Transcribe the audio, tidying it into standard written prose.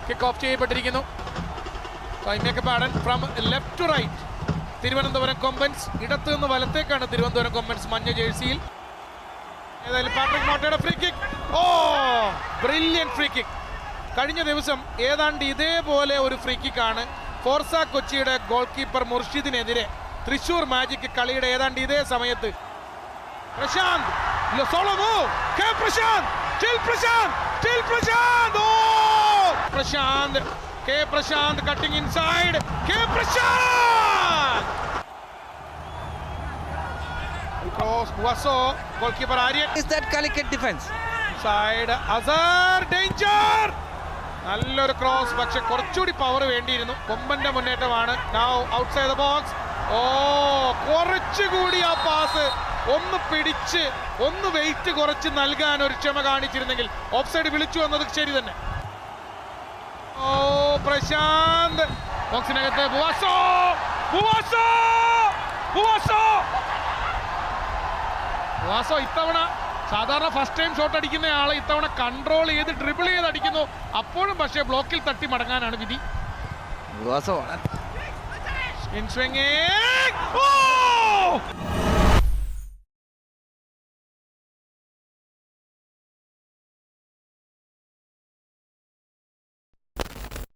Kick off ചെയ്യപ്പെട്ടിരിക്കുന്നു. പാടൻ from left to right. Thiruvananthapuram Kombans ഇടത്ത് നിന്ന് വലത്തേക്കാണ് തിരുവനന്തപുരം കൊമ്പൻസ് മഞ്ഞ ജേഴ്സിയിൽ. ഏതായാലും പാട്രിക് മോട്ടയുടെ ഫ്രീ കിക്ക്. ഓ, ബ്രില്യന്റ് ഫ്രീ കിക്ക്. കഴിഞ്ഞ ദിവസം ഏതാണ്ട് ഇതേപോലെ ഒരു ഫ്രീ കിക്കാണ് ഫോർസ കൊച്ചിയുടെ ഗോൾ കീപ്പർ മുർഷിദിനെതിരെ തൃശൂർ മാജിക് കളിയുടെ ഏതാണ്ട് ഇതേ സമയത്ത് Prashanth Prashanth cutting inside. Goalkeeper Aryan. Is that Calicut defense? Side Azhar danger. നല്ലൊരു ക്രോസ്, പക്ഷെ കുറച്ചുകൂടി പവർ വേണ്ടിയിരുന്നു. കൊമ്പന്റെ മുന്നേറ്റമാണ്. Now outside the box. ഓ, കുറച്ചുകൂടി ആ പാസ് ഒന്ന് പിടിച്ച് ഒന്ന് വെയിറ്റ് കുറച്ച് നൽകാൻ ഒരു ക്ഷമ കാണിച്ചിരുന്നെങ്കിൽ. ഓഫ് സൈഡ് വിളിച്ചു വന്നത് ശരി തന്നെ. ഓ, പ്രശാന്ത് ബോക്സിനകത്ത്. ബുവാസോ ഇത്തവണ സാധാരണ ഫസ്റ്റ് ടൈം ഷോട്ട് അടിക്കുന്ന ആളെ ഇത്തവണ കൺട്രോൾ ചെയ്ത് ഡ്രിബിൾ ചെയ്ത് അടിക്കുന്നു. അപ്പോഴും പക്ഷേ ബ്ലോക്കിൽ തട്ടി മടങ്ങാനാണ് വിധി. Buaso. In swinging. Oh!